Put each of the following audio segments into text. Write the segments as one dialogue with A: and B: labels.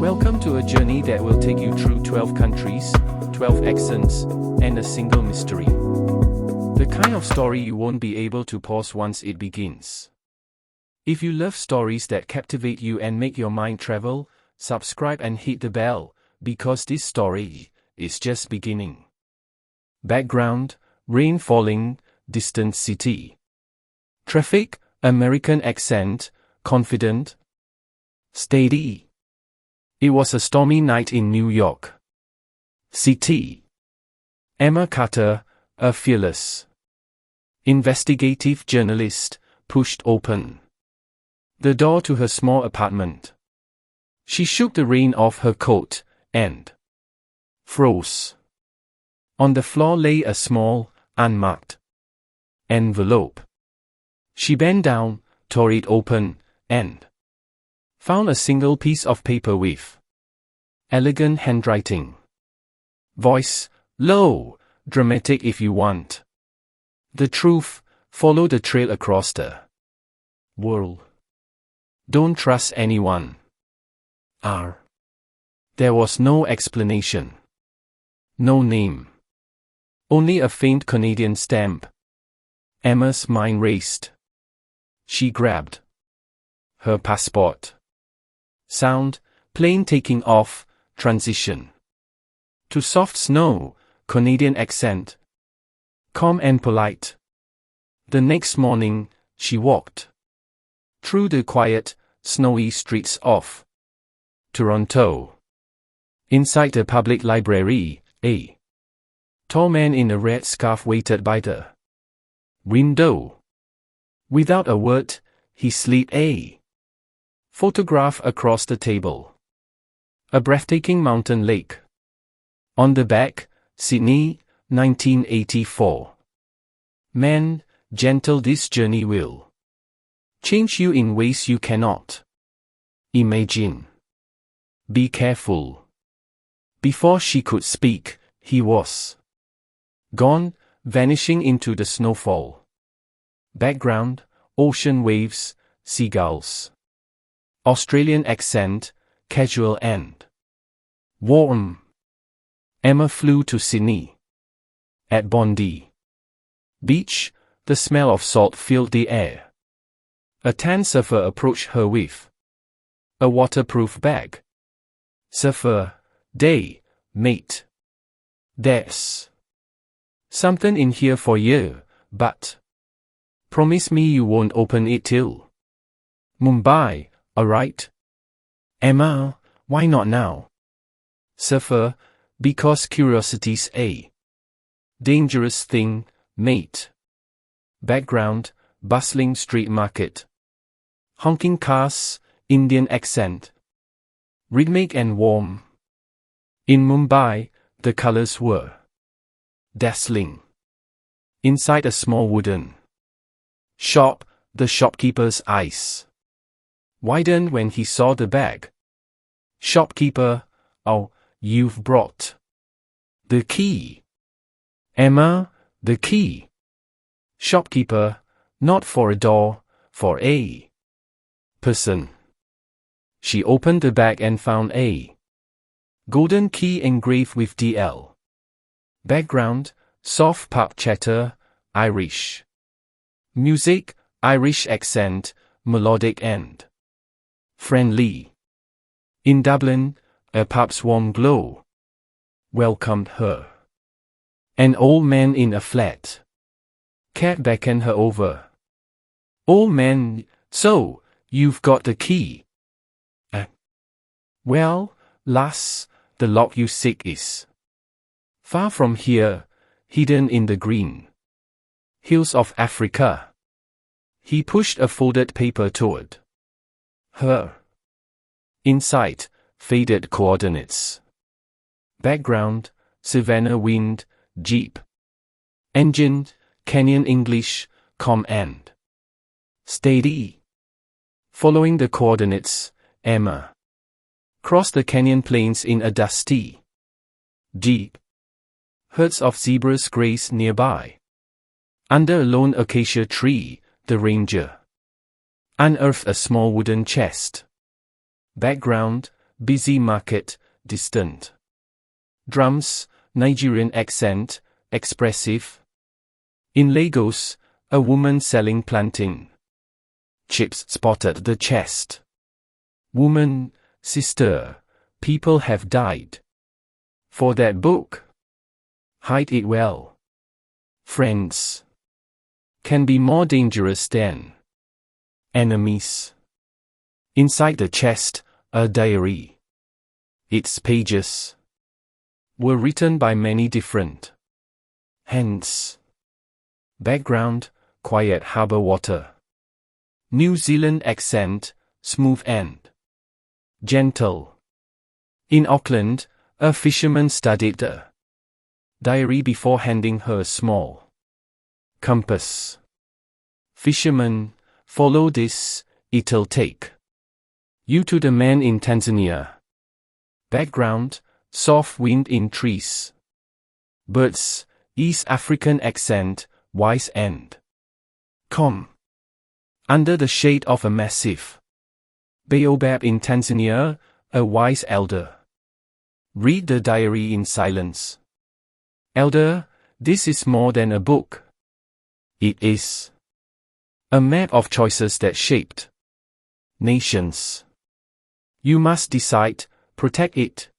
A: Welcome to a journey that will take you through 12 countries, 12 accents, and a single mystery. The kind of story you won't be able to pause once it begins. If you love stories that captivate you and make your mind travel, subscribe and hit the bell, because this story is just beginning. Background: rain falling, distant city. Traffic: American accent, confident, steady. It was a stormy night in New York City. Emma Carter, a fearless investigative journalist, pushed open the door to her small apartment. She shook the rain off her coat and froze. On the floor lay a small, unmarked envelope. She bent down, tore it open, and found a single piece of paper with elegant handwriting. Voice: low, dramatic if you want the truth, follow the trail across the world. Don't trust anyone. There was no explanation. No name. Only a faint Canadian stamp. Emma's mind raced. She grabbed her passport. Sound: plane taking off, transition to soft snow, Canadian accent, calm and polite. The next morning, she walked through the quiet, snowy streets of Toronto. Inside the public library, a tall man in a red scarf waited by the window. Without a word, he slid a photograph across the table. A breathtaking mountain lake. On the back, Sydney, 1984. Man, gentle, this journey will change you in ways you cannot imagine. Be careful. Before she could speak, he was gone, vanishing into the snowfall. Background: ocean waves, seagulls. Australian accent, casual and warm. Emma flew to Sydney. At Bondi Beach, the smell of salt filled the air. A tan surfer approached her with a waterproof bag. Surfer: day, mate. There's something in here for you, but promise me you won't open it till Mumbai, alright? Emma: why not now? Surfer: because curiosity's a dangerous thing, mate. Background: bustling street market. Honking cars, Indian accent. Rhythmic and warm. In Mumbai, the colors were dazzling. Inside a small wooden shop, the shopkeeper's eyes widened when he saw the bag. Shopkeeper: oh, you've brought the key. Emma: the key. Shopkeeper: not for a door, for a person. She opened the bag and found a golden key engraved with DL. Background: soft pub chatter, Irish music, Irish accent, melodic and friendly. In Dublin, a pub's warm glow welcomed her. An old man in a flat cat beckoned her over. Old man: so, you've got the key? Well, lass, the lock you seek is far from here, hidden in the green hills of Africa. He pushed a folded paper toward her. Inside, faded coordinates. Background: Savannah wind, Jeep engine, Canyon English, calm and steady. Following the coordinates, Emma crossed the canyon plains in a dusty Jeep. Herds of zebras grazed nearby. Under a lone acacia tree, the ranger unearthed a small wooden chest. Background: Busy market, distant. Drums, Nigerian accent, expressive. In Lagos, a woman selling plantain chips spotted the chest. Woman, sister, people have died for that book. Hide it well. Friends can be more dangerous than enemies. Inside the chest, a diary. Its pages were written by many different hands. Background, quiet harbour water. New Zealand accent, smooth and gentle. In Auckland, a fisherman studied the diary before handing her a small compass. Fisherman, follow this, it'll take you to the man in Tanzania. Background, soft wind in trees. Birds, East African accent, wise and calm. Under the shade of a massive baobab in Tanzania, a wise elder. Read the diary in silence. Elder, this is more than a book. It is a map of choices that shaped nations. You must decide, protect it,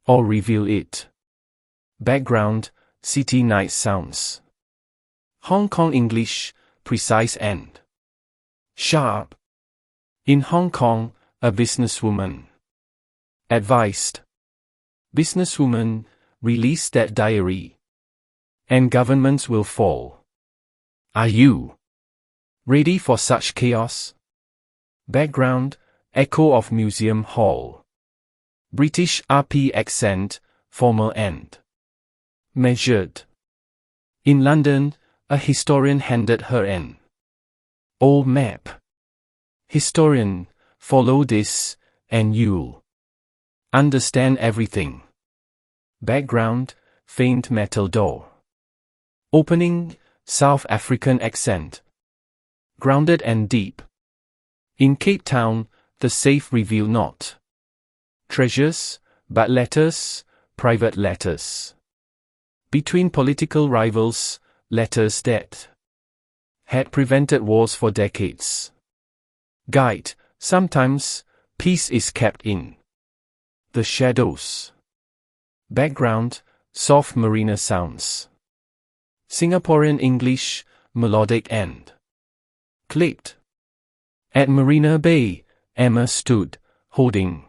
A: or reveal it. Background, city night sounds. Hong Kong English, precise and sharp. In Hong Kong, a businesswoman advised businesswoman, release that diary, and governments will fall. Are you ready for such chaos? Background, echo of museum hall. British RP accent, formal and measured. In London, a historian handed her an old map. Historian, follow this, and you'll understand everything. Background, faint metal door. Opening, South African accent. Grounded and deep. In Cape Town, the safe reveal not treasures, but letters, private letters. Between political rivals, letters that had prevented wars for decades. Guide, sometimes, peace is kept in the shadows. Background, soft marina sounds. Singaporean English, melodic and clipped. At Marina Bay, Emma stood, holding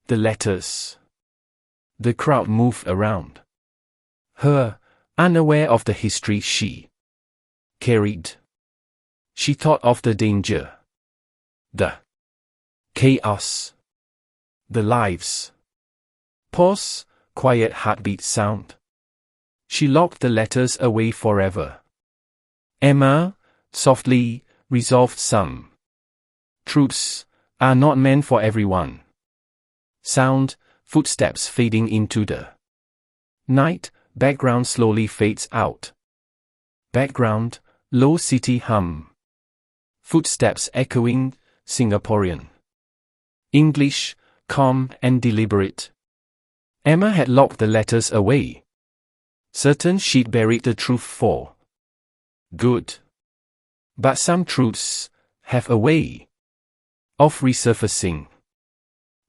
A: the letters. The crowd moved around her, unaware of the history she carried. She thought of the danger, the chaos, the lives. Pause, quiet heartbeat sound. She locked the letters away forever. Emma, softly, resolved some truths are not meant for everyone. Sound, footsteps fading into the night, background slowly fades out. Background, low city hum. Footsteps echoing, Singaporean English, calm and deliberate. Emma had locked the letters away. Certain she'd buried the truth for good. But some truths have a way of resurfacing.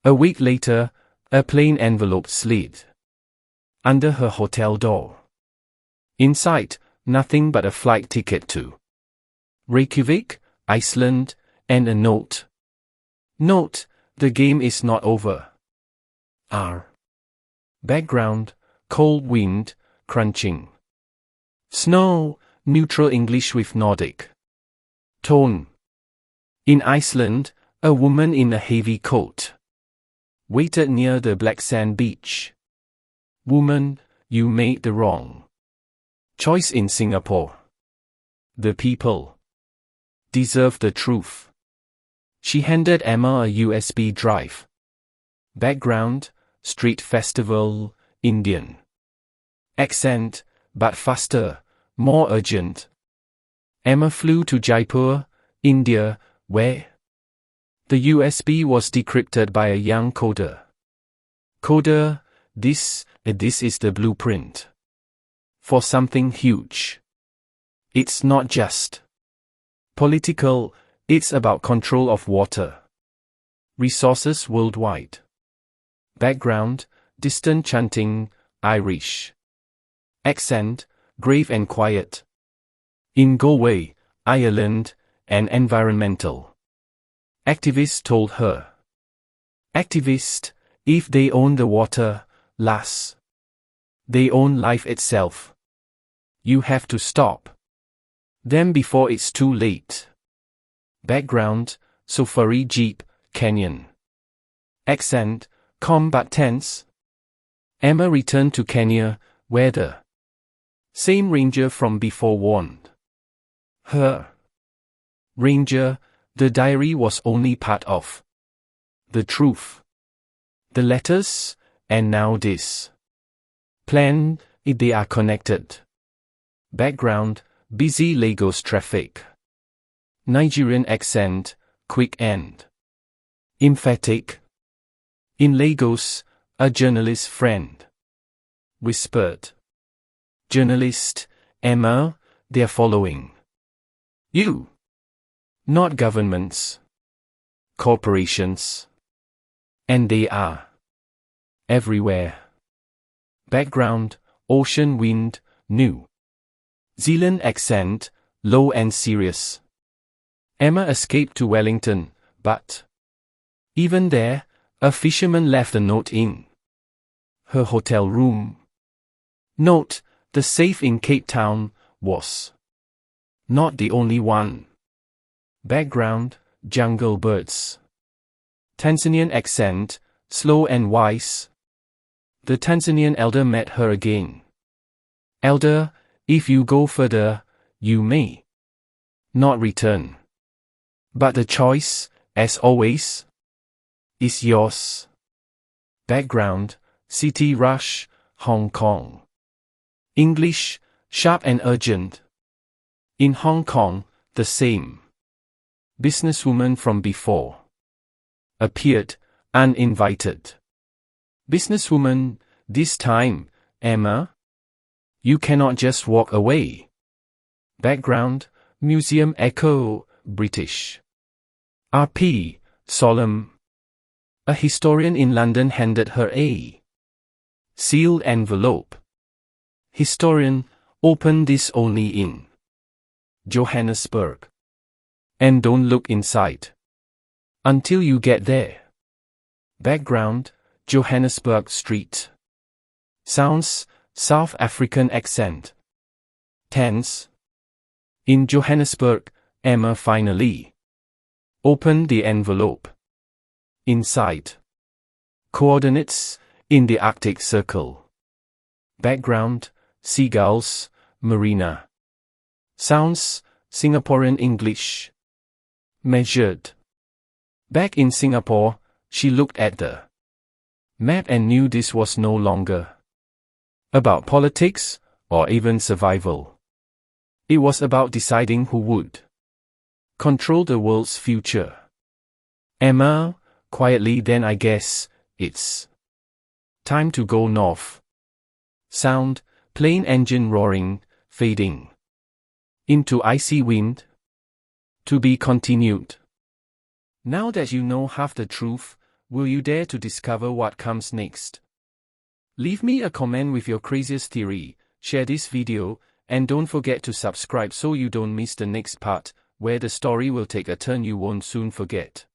A: A week later, a plain envelope slid under her hotel door. Inside, nothing but a flight ticket to Reykjavik, Iceland, and a note. Note, the game is not over. R. Background, cold wind, crunching. Snow, neutral English with Nordic tone. In Iceland, a woman in a heavy coat waited near the black sand beach. Woman, you made the wrong choice in Singapore. The people deserve the truth. She handed Emma a USB drive. Background, street festival, Indian accent, but faster, more urgent. Emma flew to Jaipur, India, where The USB was decrypted by a young coder. Coder, this is the blueprint for something huge. It's not just political, it's about control of water resources worldwide. Background, distant chanting, Irish. Accent, grave and quiet. In Galway, Ireland, an environmental activist told her. Activist, if they own the water, lass, they own life itself. You have to stop them before it's too late. Background, Safari Jeep, Canyon. Accent, combat tense. Emma returned to Kenya, where the same ranger from before warned her. Ranger, the diary was only part of the truth. The letters, and now this plan, they are connected. Background, busy Lagos traffic. Nigerian accent, quick and emphatic. In Lagos, a journalist friend whispered. Journalist, Emma, they're following you. Not governments. Corporations. And they are everywhere. Background, ocean wind, New Zealand accent, low and serious. Emma escaped to Wellington, but even there, a fisherman left a note in her hotel room. Note, the safe in Cape Town was not the only one. Background, jungle birds. Tanzanian accent, slow and wise. The Tanzanian elder met her again. Elder, if you go further, you may not return. But the choice, as always, is yours. Background, city rush, Hong Kong. English, sharp and urgent. In Hong Kong, the same businesswoman from before appeared, uninvited. Businesswoman, this time, Emma, you cannot just walk away. Background, museum echo, British. RP, solemn. A historian in London handed her a sealed envelope. Historian, open this only in Johannesburg. And don't look inside until you get there. Background, Johannesburg Street. Sounds, South African accent. Tense. In Johannesburg, Emma finally opened the envelope. Inside. Coordinates, in the Arctic Circle. Background, seagulls, marina. Sounds, Singaporean English. Measured. Back in Singapore, she looked at the map and knew this was no longer about politics, or even survival. It was about deciding who would control the world's future. Emma, quietly, then I guess it's time to go north. Sound, plane engine roaring, fading into icy wind. To be continued. Now that you know half the truth, will you dare to discover what comes next? Leave me a comment with your craziest theory, share this video, and don't forget to subscribe so you don't miss the next part, where the story will take a turn you won't soon forget.